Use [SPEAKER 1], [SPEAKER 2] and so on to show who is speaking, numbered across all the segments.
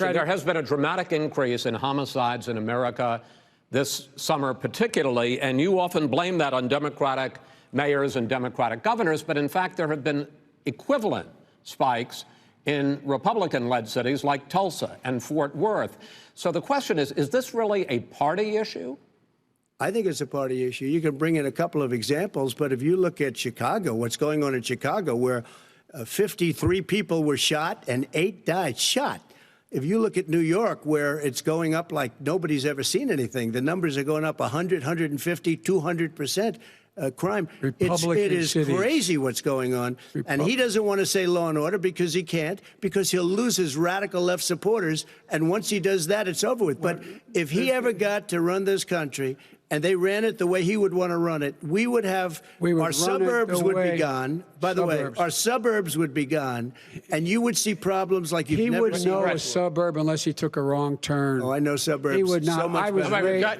[SPEAKER 1] There has been a dramatic increase in homicides in America this summer particularly, and you often blame that on Democratic mayors and Democratic governors, but in fact there have been equivalent spikes in Republican-led cities like Tulsa and Fort Worth. So the question is this really a party issue?
[SPEAKER 2] I think it's a party issue. You can bring in a couple of examples, but if you look at Chicago, what's going on in Chicago, where 53 people were shot and 8 died, shot. If you look at New York, where it's going up like nobody's ever seen anything, the numbers are going up 100, 150, 200%. Crime. It is crazy what's going on. And he doesn't want to say law and order because he can't, because he'll lose his radical left supporters. And once he does that, it's over with. But if he ever got to run this country and they ran it the way he would want to run it, we would have our suburbs would be gone. By the way, our suburbs would be gone, and you would see problems like you've never seen.
[SPEAKER 3] He would know a suburb unless he took a wrong turn.
[SPEAKER 2] Oh, I know suburbs.
[SPEAKER 3] He would not.
[SPEAKER 2] So much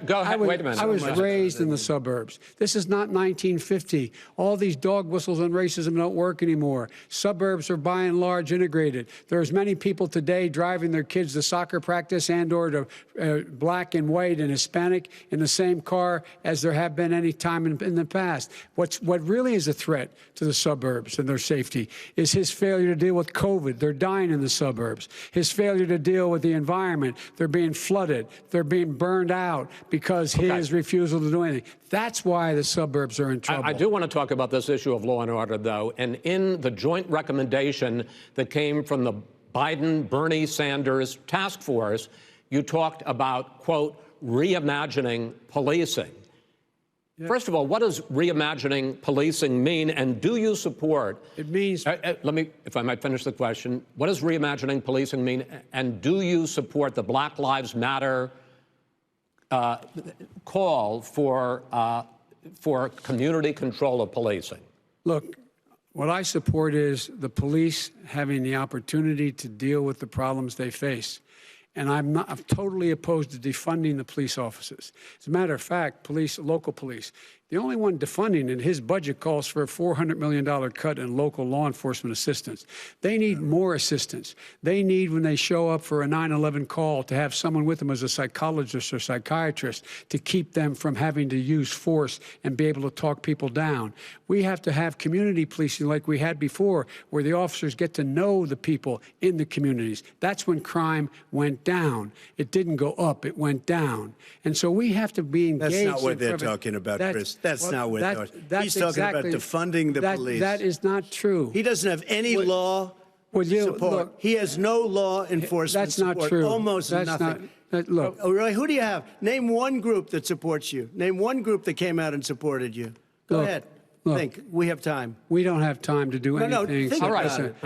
[SPEAKER 1] Go ahead. Wait a minute.
[SPEAKER 3] I was raised in the suburbs. This is not 1950. All these dog whistles on racism don't work anymore. Suburbs are by and large integrated. There's many people today driving their kids to soccer practice and or to black and white and Hispanic in the same car as there have been any time in the past. What really is a threat to the suburbs and their safety is his failure to deal with COVID. They're dying in the suburbs. His failure to deal with the environment. They're being flooded. They're being burned out because his refusal to do anything. That's why the suburbs are in trouble.
[SPEAKER 1] I do want to talk about this issue of law and order, though. And in the joint recommendation that came from the Biden-Bernie Sanders task force, you talked about, quote, reimagining policing. First of all, what does reimagining policing mean, and do you support?
[SPEAKER 3] It means.
[SPEAKER 1] Let me, if I might finish the question. What does reimagining policing mean, and do you support the Black Lives Matter call for community control of policing?
[SPEAKER 3] Look, what I support is the police having the opportunity to deal with the problems they face. And I'm totally opposed to defunding the police offices. As a matter of fact, local police, the only one defunding in his budget calls for a $400 million cut in local law enforcement assistance. They need more assistance. They need, when they show up for a 9/11 call, to have someone with them as a psychologist or psychiatrist to keep them from having to use force and be able to talk people down. We have to have community policing like we had before, where the officers get to know the people in the communities. That's when crime went down. It didn't go up, it went down. And so we have to be engaged.
[SPEAKER 2] That's not what they're talking about, Chris. That's not what he's talking about, defunding the police.
[SPEAKER 3] That is not true.
[SPEAKER 2] He doesn't have any law support. Look, he has no law enforcement support.
[SPEAKER 3] That's not true.
[SPEAKER 2] Almost nothing.
[SPEAKER 3] Look.
[SPEAKER 2] Oh, really? Who do you have? Name one group that supports you. Name one group that came out and supported you. Go ahead.
[SPEAKER 3] Look,
[SPEAKER 2] think. We have time.
[SPEAKER 3] We don't have time to do anything.
[SPEAKER 2] No, think about it.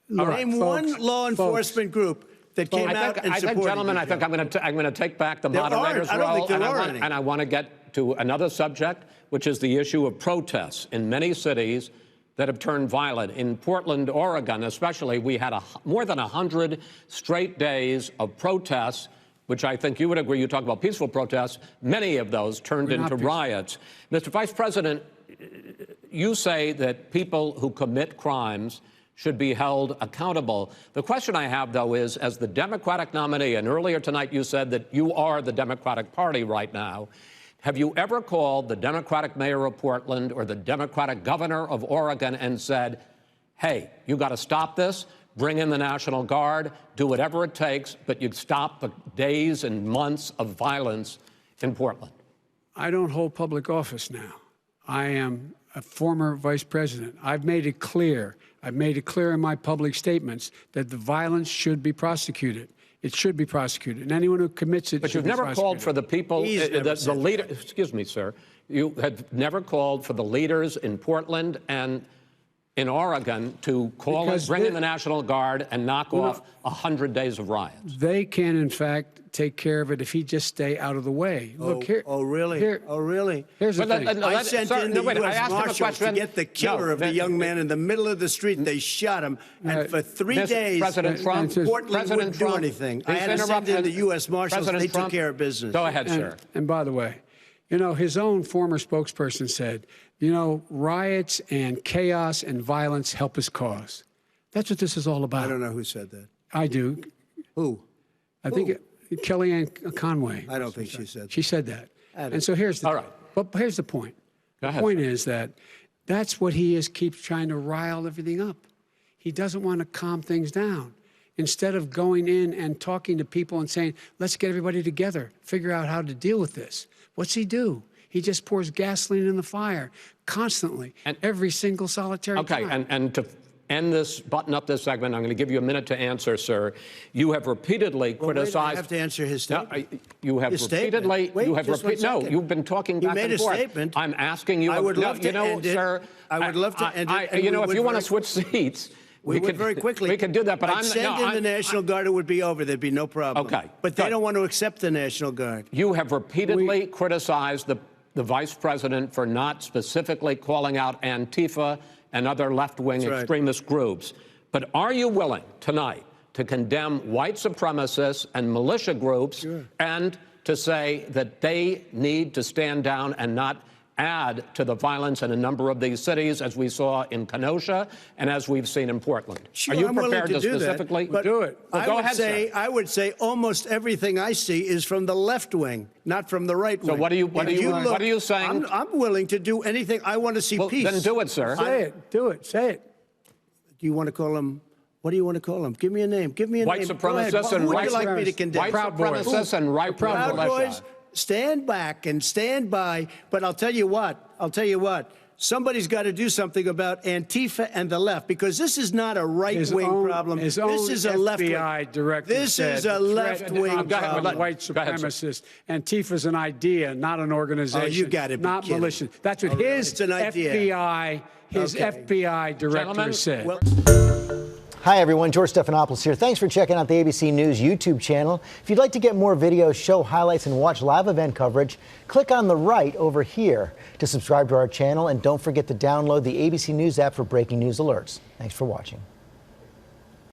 [SPEAKER 2] Name one law enforcement group that came out and supported
[SPEAKER 1] gentlemen,
[SPEAKER 2] you.
[SPEAKER 1] I think I'm going to take back the moderator's role, and I want to get to another subject, which is the issue of protests in many cities that have turned violent. In Portland, Oregon, especially, we had more than 100 straight days of protests, which I think you would agree. You talk about peaceful protests. Many of those turned into riots. Mr. Vice President, you say that people who commit crimes should be held accountable. The question I have, though, is, as the Democratic nominee, and earlier tonight you said that you are the Democratic Party right now, have you ever called the Democratic mayor of Portland or the Democratic governor of Oregon and said, hey, you got to stop this, bring in the National Guard, do whatever it takes, but you stop the days and months of violence in Portland?
[SPEAKER 3] I don't hold public office now. I am a former vice president. I've made it clear in my public statements that the violence should be prosecuted. It should be prosecuted, and anyone who commits it.
[SPEAKER 1] But you've never called for the people, the leader. Excuse me, sir. You have never called for the leaders in Portland and in Oregon to bring in the National Guard and knock off 100 days of riots.
[SPEAKER 3] They can, in fact, take care of it if he just stay out of the way. Look here.
[SPEAKER 2] Oh, really? Oh, really?
[SPEAKER 3] Here's the thing.
[SPEAKER 2] I sent in the U.S. Marshals to get the killer of the young man in the middle of the street. They shot him, and for 3 days,
[SPEAKER 1] President Trump,
[SPEAKER 2] Portland wouldn't do anything. I had to send in the U.S. Marshals. They took care of business.
[SPEAKER 1] Go ahead, sir.
[SPEAKER 3] And by the way, you know, his own former spokesperson said, you know, riots and chaos and violence help his cause. That's what this is all about.
[SPEAKER 2] I don't know who said that.
[SPEAKER 3] I do.
[SPEAKER 2] Who?
[SPEAKER 3] I think Kellyanne Conway.
[SPEAKER 2] I don't think she said that.
[SPEAKER 3] She said that. And so here's the But here's the point. The point is that that's what he keeps trying to rile everything up. He doesn't want to calm things down. Instead of going in and talking to people and saying, let's get everybody together, figure out how to deal with this. What's he do? He just pours gasoline in the fire constantly, and every single solitary time.
[SPEAKER 1] And to end this, button up this segment, I'm going to give you a minute to answer, sir. You have repeatedly criticized.
[SPEAKER 2] Wait, I have to answer his statement.
[SPEAKER 1] No, you have repeatedly.
[SPEAKER 2] Wait,
[SPEAKER 1] you have no. You've been talking back and forth.
[SPEAKER 2] You made a statement.
[SPEAKER 1] I'm asking you.
[SPEAKER 2] I would love to
[SPEAKER 1] end it. Sir.
[SPEAKER 2] I would love to end it.
[SPEAKER 1] You know, if you want to switch seats.
[SPEAKER 2] We could very quickly.
[SPEAKER 1] We could do that, but I'm
[SPEAKER 2] send in the National Guard. It would be over. There'd be no problem.
[SPEAKER 1] Okay,
[SPEAKER 2] but they don't want to accept the National Guard.
[SPEAKER 1] You have repeatedly criticized the vice president for not specifically calling out Antifa and other left-wing extremist groups. But are you willing tonight to condemn white supremacists and militia groups and to say that they need to stand down and not add to the violence in a number of these cities, as we saw in Kenosha and as we've seen in Portland?
[SPEAKER 2] Sure,
[SPEAKER 1] are you
[SPEAKER 2] I'm
[SPEAKER 1] prepared
[SPEAKER 2] willing to do
[SPEAKER 1] specifically
[SPEAKER 2] that, but
[SPEAKER 3] do it?
[SPEAKER 1] Well, go ahead, sir.
[SPEAKER 2] I would say almost everything I see is from the left wing, not from the right wing.
[SPEAKER 1] So what are you saying?
[SPEAKER 2] I'm willing to do anything. I want to see peace.
[SPEAKER 1] Then do it, sir.
[SPEAKER 3] Say it. Do it. Say it.
[SPEAKER 2] Do you want to call him? What do you want to call him? Give me a name. Give me a
[SPEAKER 1] white
[SPEAKER 2] name.
[SPEAKER 1] Supremacists and
[SPEAKER 2] who would you like me to condemn?
[SPEAKER 1] White supremacists and
[SPEAKER 2] Proud Boys. Stand back and stand by. But I'll tell you what. Somebody's got to do something about Antifa and the left, because this is not a right-wing problem. This is a left-wing.
[SPEAKER 3] FBI director
[SPEAKER 2] This is a left-wing problem.
[SPEAKER 3] White supremacist. Antifa's an idea, not an organization.
[SPEAKER 2] Oh, you got to be
[SPEAKER 3] not
[SPEAKER 2] kidding.
[SPEAKER 3] militia. That's what his FBI, FBI director said.
[SPEAKER 2] Well,
[SPEAKER 4] hi, everyone. George Stephanopoulos here. Thanks for checking out the ABC News YouTube channel. If you'd like to get more videos, show highlights, and watch live event coverage, click on the right over here to subscribe to our channel. And don't forget to download the ABC News app for breaking news alerts. Thanks for watching.